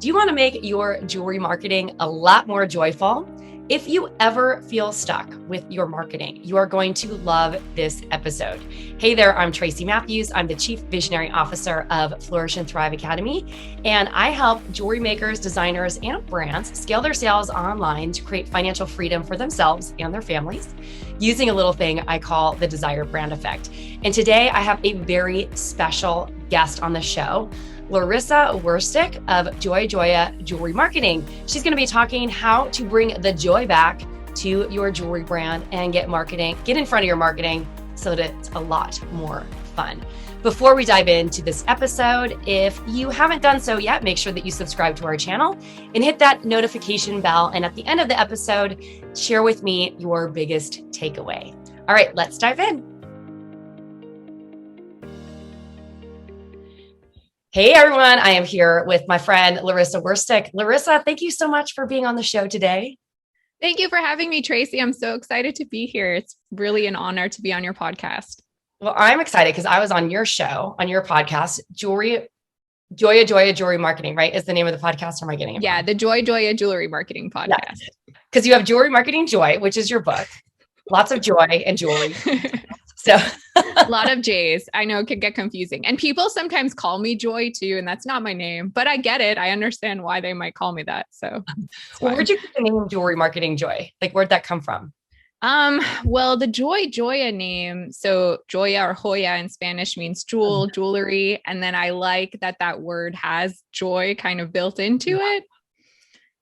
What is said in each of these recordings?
Do you want to make your jewelry marketing a lot more joyful? If you ever feel stuck with your marketing, you are going to love this episode. Hey there, I'm Tracy Matthews. I'm the Chief Visionary Officer of Flourish and Thrive Academy, and I help jewelry makers, designers, and brands scale their sales online to create financial freedom for themselves and their families using a little thing I call the desired brand effect. And today I have a very special guest on the show, Laryssa Wirstiuk of Joy Joya Jewelry Marketing. She's going to be talking how to bring the joy back to your jewelry brand and get in front of your marketing so that it's a lot more fun. Before we dive into this episode, if you haven't done so yet, make sure that you subscribe to our channel and hit that notification bell. And at the end of the episode, share with me your biggest takeaway. All right, let's dive in. Hey everyone, I am here with my friend Laryssa Wirstiuk. Laryssa, thank you so much for being on the show today. Thank you for having me, Tracy. I'm so excited to be here. It's really an honor to be on your podcast. Well, I'm excited because I was on your show, on your podcast, Joy Joya Jewelry Marketing, right? Is the name of the podcast, or am I getting it wrong? Yeah, the Joy Joya Jewelry Marketing podcast. Because you have Jewelry Marketing Joy, which is your book. Lots of joy and jewelry. So a lot of J's. I know it could get confusing. And people sometimes call me Joy too, and that's not my name, but I get it. I understand why they might call me that. So where'd you get the name Jewelry Marketing Joy? Like, where'd that come from? Well, the Joy Joya name, so Joya or Joya in Spanish means jewelry. And then I like that word has joy kind of built into it.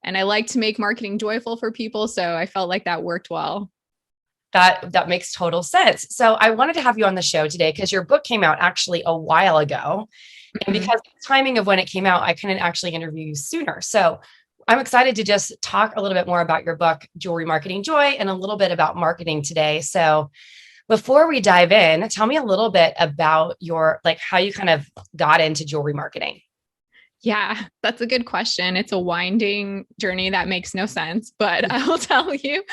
And I like to make marketing joyful for people. So I felt like that worked well. That makes total sense. So I wanted to have you on the show today because your book came out actually a while ago. And because of the timing of when it came out, I couldn't actually interview you sooner. So I'm excited to just talk a little bit more about your book, Jewelry Marketing Joy, and a little bit about marketing today. So before we dive in, tell me a little bit about how you kind of got into jewelry marketing. Yeah, that's a good question. It's a winding journey that makes no sense, but I'll tell you.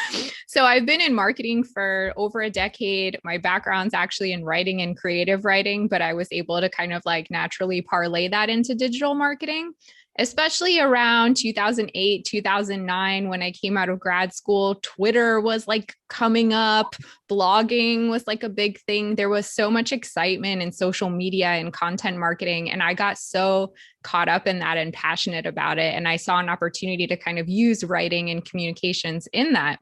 So I've been in marketing for over a decade. My background's actually in writing and creative writing, but I was able to kind of like naturally parlay that into digital marketing, especially around 2008, 2009, when I came out of grad school. Twitter was like coming up, blogging was like a big thing. There was so much excitement in social media and content marketing. And I got so caught up in that and passionate about it. And I saw an opportunity to kind of use writing and communications in that.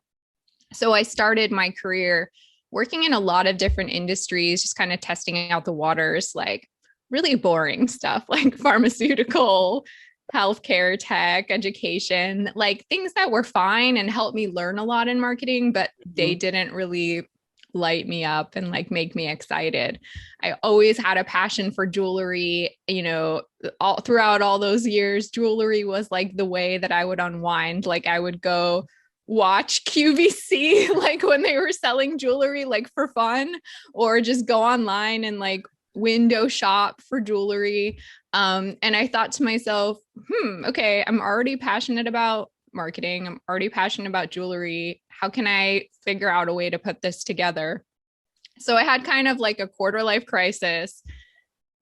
So I started my career working in a lot of different industries, just kind of testing out the waters, like really boring stuff like pharmaceutical, healthcare, tech, education, like things that were fine and helped me learn a lot in marketing, but they didn't really light me up and like make me excited. I always had a passion for jewelry, throughout all those years. Jewelry was like the way that I would unwind. Like I would go watch QVC, like when they were selling jewelry, like for fun, or just go online and like window shop for jewelry. And I thought to myself, okay, I'm already passionate about marketing. I'm already passionate about jewelry. How can I figure out a way to put this together? So I had kind of like a quarter life crisis,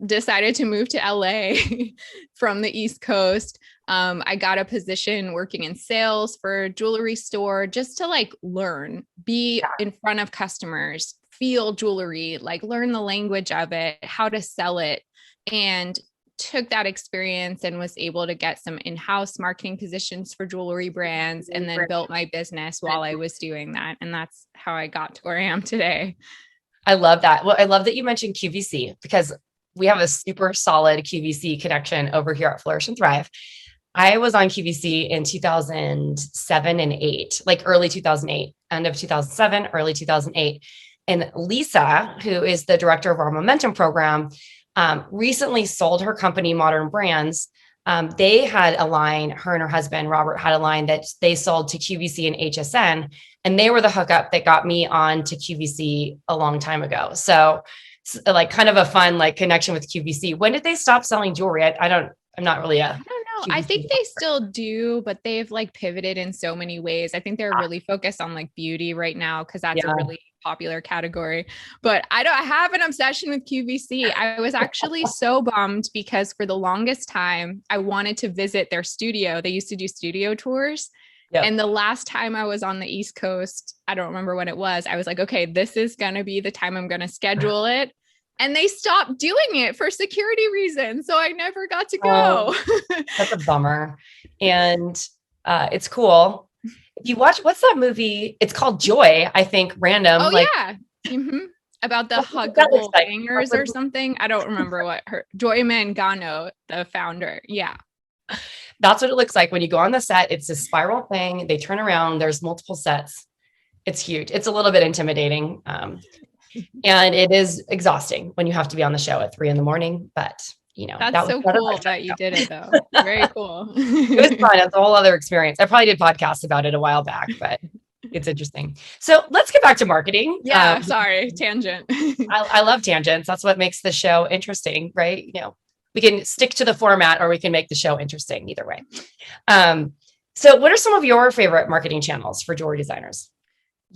decided to move to LA from the East Coast. I got a position working in sales for a jewelry store just to like learn, be in front of customers, feel jewelry, like learn the language of it, how to sell it. And took that experience and was able to get some in-house marketing positions for jewelry brands and then built my business while I was doing that. And that's how I got to where I am today. I love that. Well, I love that you mentioned QVC because we have a super solid QVC connection over here at Flourish and Thrive. I was on QVC in 2007 and 8, like early 2008, end of 2007, early 2008. And Lisa, who is the director of our Momentum program, recently sold her company, Modern Brands. They had a line, her and her husband, Robert, had a line that they sold to QVC and HSN, and they were the hookup that got me on to QVC a long time ago. So like kind of a fun like connection with QVC. When did they stop selling jewelry? I'm not really I don't know. I think they still do, but they've like pivoted in so many ways. I think they're really focused on like beauty right now because that's a really popular category, but I have an obsession with QVC. I was actually so bummed because for the longest time, I wanted to visit their studio. They used to do studio tours. Yep. And the last time I was on the East Coast, I don't remember when it was, I was like, okay, this is going to be the time I'm going to schedule it. And they stopped doing it for security reasons. So I never got to go. That's a bummer. And it's cool. If you watch, what's that movie? It's called Joy, I think, random. Oh, yeah. Mm-hmm. About the huggable hangers or something. I don't remember what Joy Mangano, the founder. Yeah. That's what it looks like when you go on the set. It's a spiral thing. They turn around. There's multiple sets. It's huge. It's a little bit intimidating. And it is exhausting when you have to be on the show at 3 a.m. But that's so cool that you did it though. Very cool. It was fun. It's a whole other experience. I probably did podcasts about it a while back, but it's interesting. So let's get back to marketing. Yeah. Sorry. Tangent. I love tangents. That's what makes the show interesting, right? We can stick to the format or we can make the show interesting either way. So what are some of your favorite marketing channels for jewelry designers?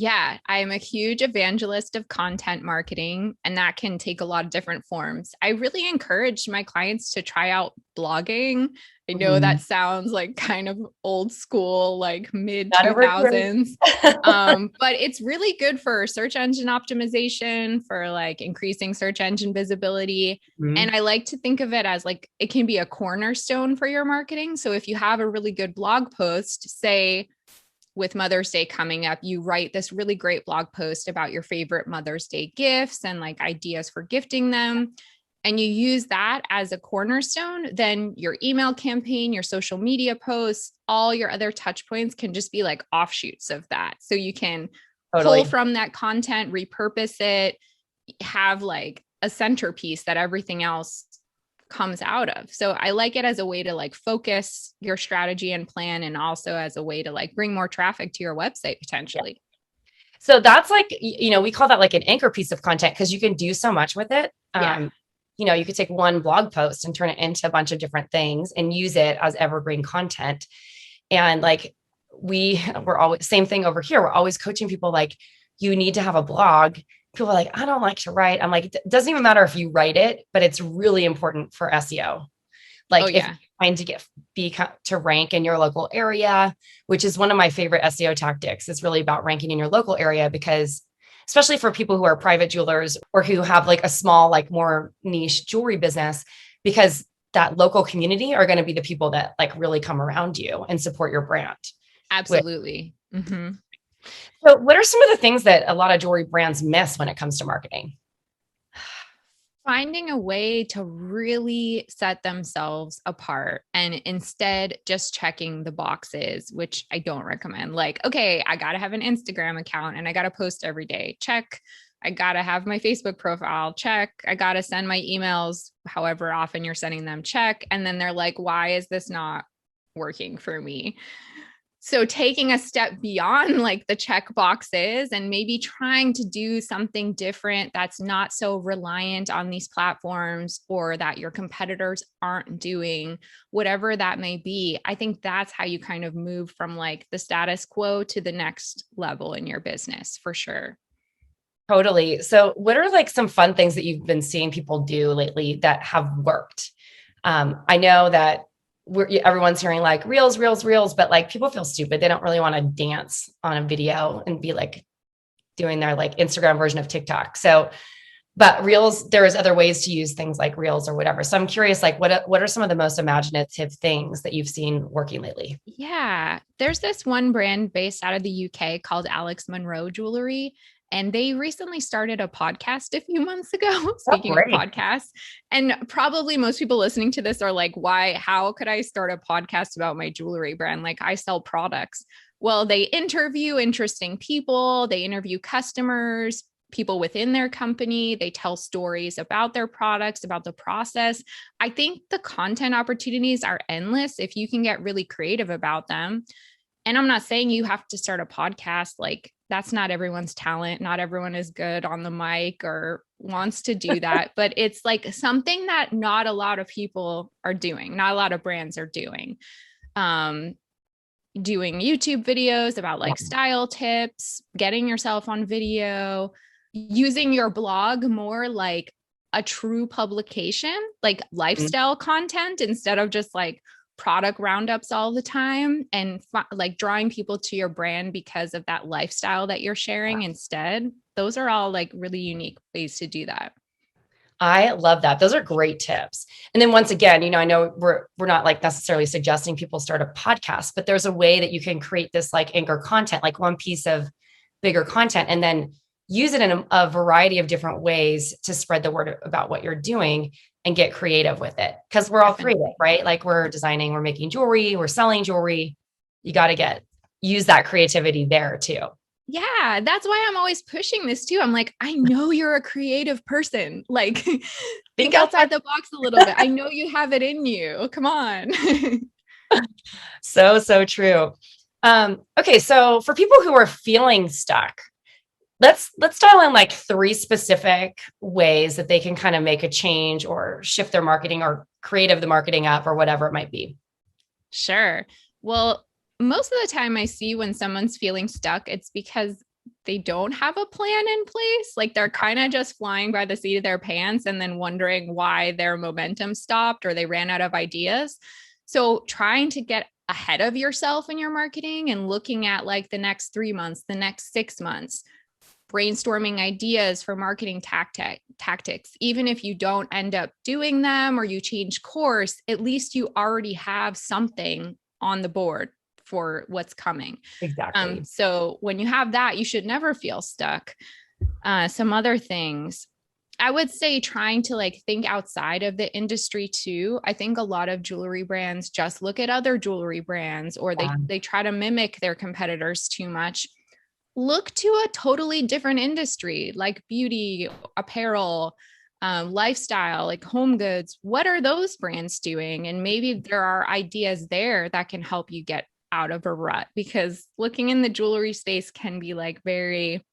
Yeah, I'm a huge evangelist of content marketing, and that can take a lot of different forms. I really encourage my clients to try out blogging. I know that sounds like kind of old school, like mid 2000s, but it's really good for search engine optimization, for like increasing search engine visibility. And I like to think of it as like, it can be a cornerstone for your marketing. So if you have a really good blog post, say, with Mother's Day coming up, you write this really great blog post about your favorite Mother's Day gifts and like ideas for gifting them. And you use that as a cornerstone, then your email campaign, your social media posts, all your other touch points can just be like offshoots of that. So you can pull from that content, repurpose it, have like a centerpiece that everything else comes out of. So I like it as a way to like focus your strategy and plan, and also as a way to like bring more traffic to your website potentially. Yeah. So that's like, we call that like an anchor piece of content because you can do so much with it. You could take one blog post and turn it into a bunch of different things and use it as evergreen content. And like we're always, same thing over here. We're always coaching people like, you need to have a blog. People are like, I don't like to write. I'm like, it doesn't even matter if you write it, but it's really important for SEO. Like if you're trying to to rank in your local area, which is one of my favorite SEO tactics. It's really about ranking in your local area, because especially for people who are private jewelers or who have like a small, like more niche jewelry business, because that local community are going to be the people that like really come around you and support your brand. Absolutely. So what are some of the things that a lot of jewelry brands miss when it comes to marketing? Finding a way to really set themselves apart and instead just checking the boxes, which I don't recommend. Like, okay, I got to have an Instagram account and I got to post every day. Check. I got to have my Facebook profile. Check. I got to send my emails, however often you're sending them. Check. And then they're like, why is this not working for me? So taking a step beyond like the check boxes and maybe trying to do something different that's not so reliant on these platforms, or that your competitors aren't doing, whatever that may be. I think that's how you kind of move from like the status quo to the next level in your business, for sure. Totally. So what are like some fun things that you've been seeing people do lately that have worked? I know that everyone's hearing like reels, but like people feel stupid. They don't really want to dance on a video and be like doing their like Instagram version of TikTok. So, but reels, there is other ways to use things like reels or whatever. So I'm curious, like what are some of the most imaginative things that you've seen working lately? Yeah, there's this one brand based out of the UK called Alex Monroe Jewelry. And they recently started a podcast a few months ago, speaking of podcasts. And probably most people listening to this are like, how could I start a podcast about my jewelry brand? Like, I sell products. Well, they interview interesting people. They interview customers, people within their company. They tell stories about their products, about the process. I think the content opportunities are endless if you can get really creative about them. And I'm not saying you have to start a podcast. Like, that's not everyone's talent. Not everyone is good on the mic or wants to do that, but it's like something that not a lot of people are doing. Not a lot of brands are doing. doing YouTube videos about like style tips, getting yourself on video, using your blog more like a true publication, like lifestyle content instead of just like product roundups all the time, and like drawing people to your brand because of that lifestyle that you're sharing instead. Those are all like really unique ways to do that. I love that. Those are great tips. And then once again, I know we're not like necessarily suggesting people start a podcast, but there's a way that you can create this like anchor content, like one piece of bigger content, and then use it in a variety of different ways to spread the word about what you're doing and get creative with it. Cause we're all creative, right? Like we're designing, we're making jewelry, we're selling jewelry. You got to use that creativity there too. Yeah, that's why I'm always pushing this too. I'm like, I know you're a creative person. Like, think outside the box a little bit. I know you have it in you. Come on. So true. Okay. So for people who are feeling stuck, let's dial in like 3 specific ways that they can kind of make a change or shift their marketing or creative the marketing up or whatever it might be. Sure. Well, most of the time I see when someone's feeling stuck, it's because they don't have a plan in place. Like they're kind of just flying by the seat of their pants and then wondering why their momentum stopped or they ran out of ideas. So trying to get ahead of yourself in your marketing and looking at like the next 3 months, the next 6 months, brainstorming ideas for marketing tactics. Even if you don't end up doing them or you change course, at least you already have something on the board for what's coming. Exactly. So when you have that, you should never feel stuck. Some other things, I would say trying to like think outside of the industry too. I think a lot of jewelry brands just look at other jewelry brands or they try to mimic their competitors too much. Look to a totally different industry like beauty, apparel, lifestyle, like home goods. What are those brands doing? And maybe there are ideas there that can help you get out of a rut, because looking in the jewelry space can be like very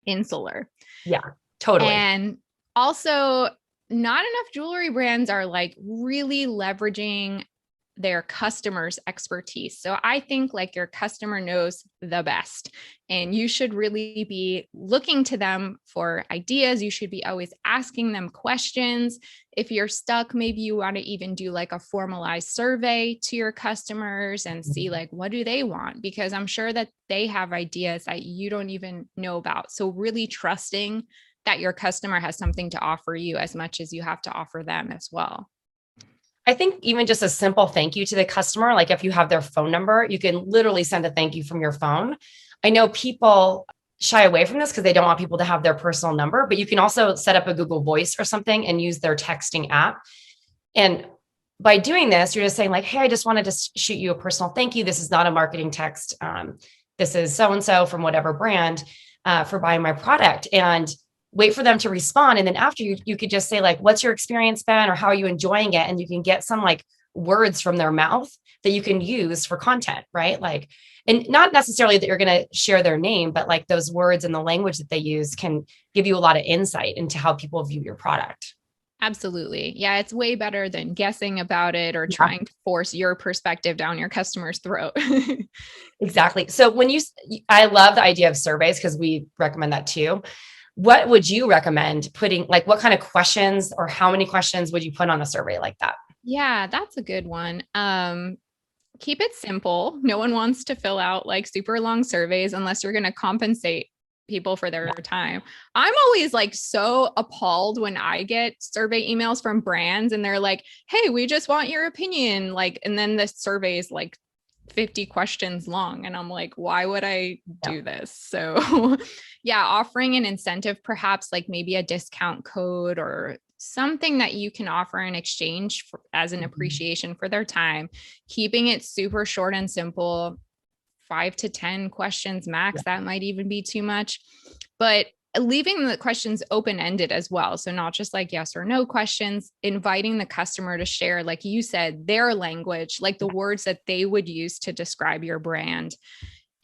insular. Yeah, totally. And also not enough jewelry brands are like really leveraging their customers' expertise. So I think like your customer knows the best, and you should really be looking to them for ideas. You should be always asking them questions. If you're stuck, maybe you want to even do like a formalized survey to your customers and see like, what do they want? Because I'm sure that they have ideas that you don't even know about. So really trusting that your customer has something to offer you as much as you have to offer them as well. I think even just a simple thank you to the customer, like if you have their phone number, you can literally send a thank you from your phone. I know people shy away from this because they don't want people to have their personal number, but you can also set up a Google Voice or something and use their texting app. And by doing this, you're just saying like, hey, I just wanted to shoot you a personal thank you. This is not a marketing text. This is so-and-so from whatever brand for buying my product. And wait for them to respond. And then after you could just say like, what's your experience been, or how are you enjoying it? And you can get some like words from their mouth that you can use for content, right? Like, and not necessarily that you're going to share their name, but like those words and the language that they use can give you a lot of insight into how people view your product. Absolutely. Yeah. It's way better than guessing about it or trying to force your perspective down your customer's throat. Exactly. So I love the idea of surveys because we recommend that too. What would you recommend putting, like what kind of questions or how many questions would you put on a survey like that? Yeah, that's a good one. Keep it simple. No one wants to fill out like super long surveys unless you're going to compensate people for their time. I'm always like so appalled when I get survey emails from brands and they're like, hey, we just want your opinion. Like, and then the survey is like 50 questions long. And I'm like, why would I do this? So yeah, offering an incentive, perhaps like maybe a discount code or something that you can offer in exchange as an appreciation for their time, keeping it super short and simple, 5 to 10 questions max. That might even be too much, but leaving the questions open-ended as well. So not just like yes or no questions, inviting the customer to share, like you said, their language, like the words that they would use to describe your brand.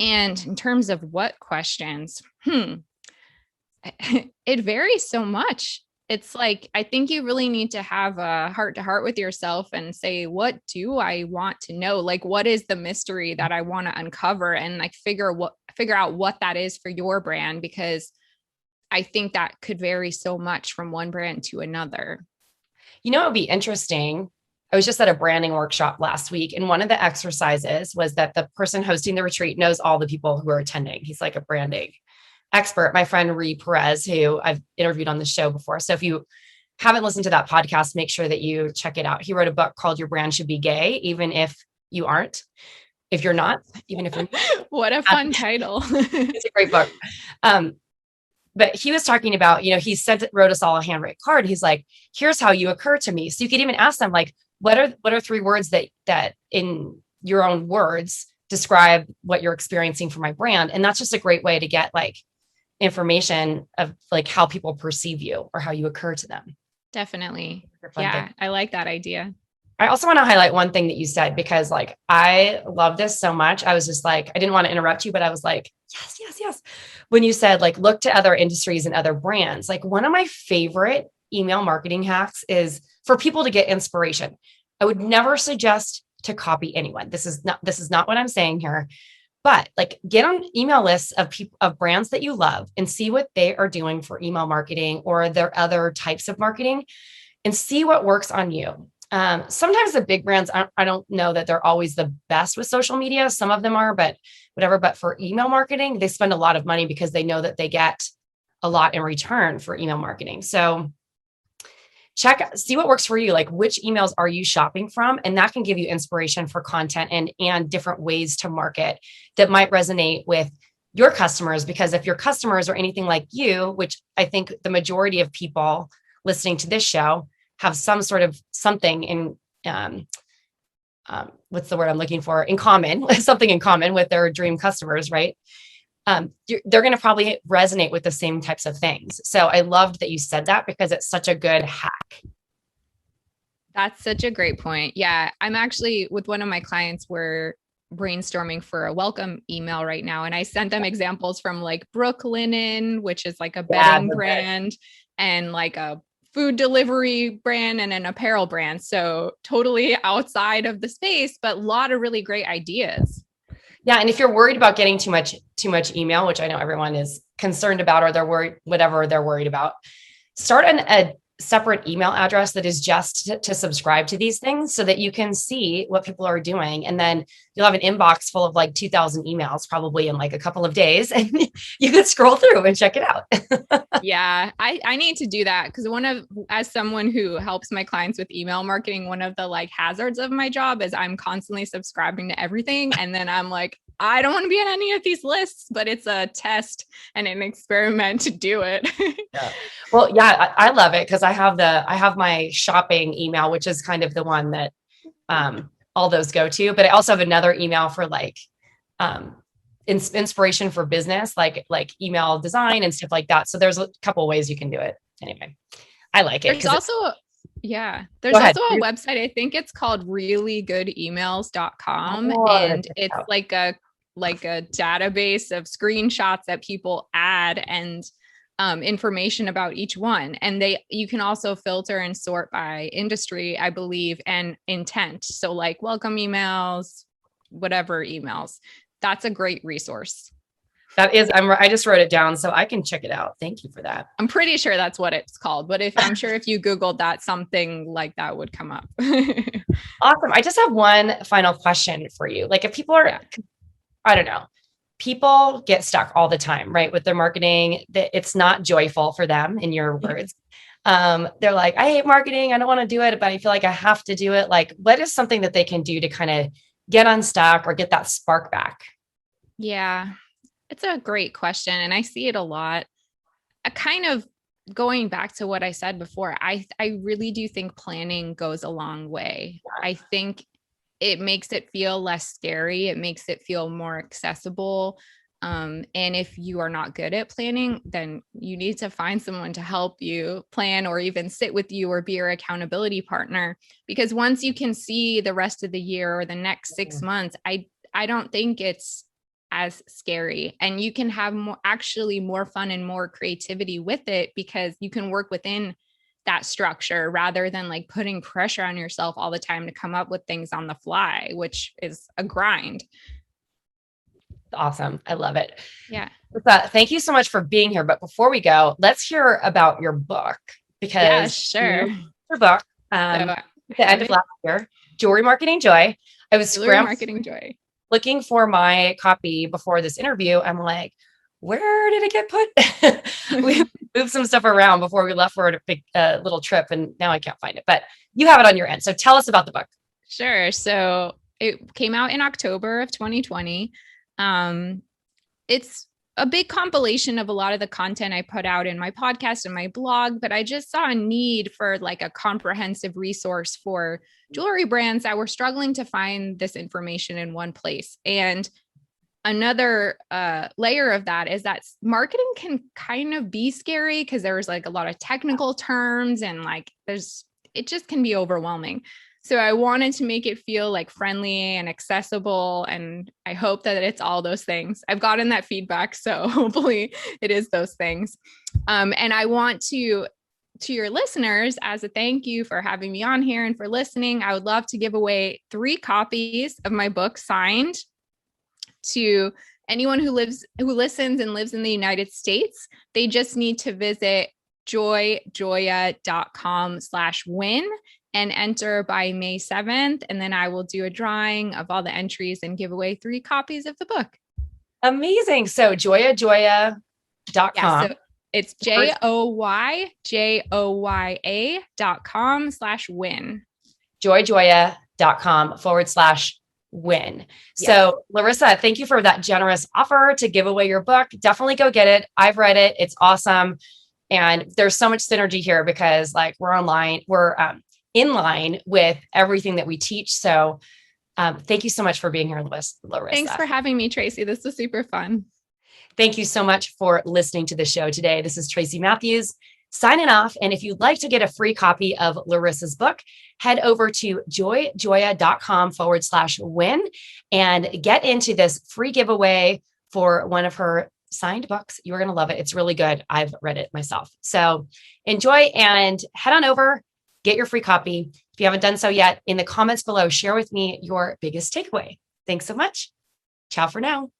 And in terms of what questions, it varies so much. It's like, I think you really need to have a heart to heart with yourself and say, what do I want to know? Like, what is the mystery that I want to uncover, and like figure out what that is for your brand, because I think that could vary so much from one brand to another. You know, it would be interesting. I was just at a branding workshop last week, and one of the exercises was that the person hosting the retreat knows all the people who are attending. He's like a branding expert, my friend Perez, who I've interviewed on the show before. So if you haven't listened to that podcast, make sure that you check it out. He wrote a book called Your Brand Should Be Gay, even if you aren't, if you're not, even if you're not. What a fun title. It's a great book. But he was talking about, he wrote us all a handwritten card. He's like, here's how you occur to me. So you could even ask them, like, what are 3 words that in your own words describe what you're experiencing for my brand? And that's just a great way to get like information of like how people perceive you or how you occur to them. Definitely. Yeah, I like that idea. I also want to highlight one thing that you said, because like, I love this so much. I was just like, I didn't want to interrupt you, but I was like, yes. When you said like, look to other industries and other brands, like one of my favorite email marketing hacks is for people to get inspiration. I would never suggest to copy anyone. This is not what I'm saying here, but like get on email lists of people, of brands that you love, and see what they are doing for email marketing or their other types of marketing, and see what works on you. Sometimes the big brands, I don't know that they're always the best with social media. Some of them are, but whatever. But for email marketing, they spend a lot of money because they know that they get a lot in return for email marketing. So see what works for you. Like, which emails are you shopping from? And that can give you inspiration for content and different ways to market that might resonate with your customers. Because if your customers are anything like you, which I think the majority of people listening to this show have some sort of something in, what's the word I'm looking for? In common, something in common with their dream customers, right? They're going to probably resonate with the same types of things. So I loved that you said that, because it's such a good hack. That's such a great point. Yeah. I'm actually with one of my clients, we're brainstorming for a welcome email right now. And I sent them examples from like Brooklinen, which is like a bedding brand, and like a food delivery brand and an apparel brand. So totally outside of the space, but a lot of really great ideas. Yeah. And if you're worried about getting too much email, which I know everyone is concerned about, or they're worried, whatever they're worried about, start a separate email address that is just to subscribe to these things, so that you can see what people are doing. And then you'll have an inbox full of like 2,000 emails probably in like a couple of days, and you can scroll through and check it out. Yeah, I need to do that, because as someone who helps my clients with email marketing, one of the like hazards of my job is I'm constantly subscribing to everything. And then I'm like, I don't want to be on any of these lists, but it's a test and an experiment to do it. Yeah. Well, yeah, I love it, because I have my shopping email, which is kind of the one that all those go to. But I also have another email for like inspiration for business, like email design and stuff like that. So there's a couple of ways you can do it. Anyway, I like it. There's also a website. I think it's called reallygoodemails.com. And it's like a database of screenshots that people add, and information about each one. And you can also filter and sort by industry, I believe, and intent. So like welcome emails, whatever emails. That's a great resource. That is, I just wrote it down so I can check it out. Thank you for that. I'm pretty sure that's what it's called, but I'm sure if you Googled that, something like that would come up. Awesome. I just have one final question for you. Like, if people are, I don't know, people get stuck all the time, right? With their marketing, that it's not joyful for them, in your words. They're like, I hate marketing. I don't want to do it, but I feel like I have to do it. Like, what is something that they can do to kind of get unstuck or get that spark back? Yeah, it's a great question. And I see it a lot. Kind of going back to what I said before, I really do think planning goes a long way. I think it makes it feel less scary. It makes it feel more accessible. And if you are not good at planning, then you need to find someone to help you plan, or even sit with you or be your accountability partner. Because once you can see the rest of the year or the next 6 months, I don't think it's as scary, and you can have more fun and more creativity with it, because you can work within that structure rather than like putting pressure on yourself all the time to come up with things on the fly, which is a grind. Awesome. I love it. Yeah. Thank you so much for being here. But before we go, let's hear about your book, because sure. Your book, So at the end of last year, Jewelry Marketing Joy. I was Marketing Joy, looking for my copy before this interview. I'm like, where did it get put? We moved some stuff around before we left for a big little trip, and now I can't find it, but you have it on your end. So tell us about the book. Sure. So it came out in October of 2020. It's a big compilation of a lot of the content I put out in my podcast and my blog, but I just saw a need for like a comprehensive resource for jewelry brands that were struggling to find this information in one place. And another layer of that is that marketing can kind of be scary because there's like a lot of technical terms and like it just can be overwhelming. So I wanted to make it feel like friendly and accessible. And I hope that it's all those things. I've gotten that feedback, so hopefully it is those things. And I want to your listeners, as a thank you for having me on here and for listening, I would love to give away 3 copies of my book signed to anyone who listens and lives in the United States. They just need to visit joyjoya.com/win and enter by May 7th. And then I will do a drawing of all the entries and give away 3 copies of the book. Amazing. So joyjoya.com. Yeah, so it's joyjoya.com/win. joyjoya.com/win. Yes. So Laryssa, thank you for that generous offer to give away your book. Definitely go get it. I've read it. It's awesome. And there's so much synergy here because like we're online, we're in line with everything that we teach. So thank you so much for being here, Laryssa. Thanks for having me, Tracy. This was super fun. Thank you so much for listening to the show today. This is Tracy Matthews signing off. And if you'd like to get a free copy of Laryssa's book, head over to joyjoya.com/win and get into this free giveaway for one of her signed books. You're going to love it. It's really good. I've read it myself. So enjoy and head on over, get your free copy. If you haven't done so yet, in the comments below, share with me your biggest takeaway. Thanks so much. Ciao for now.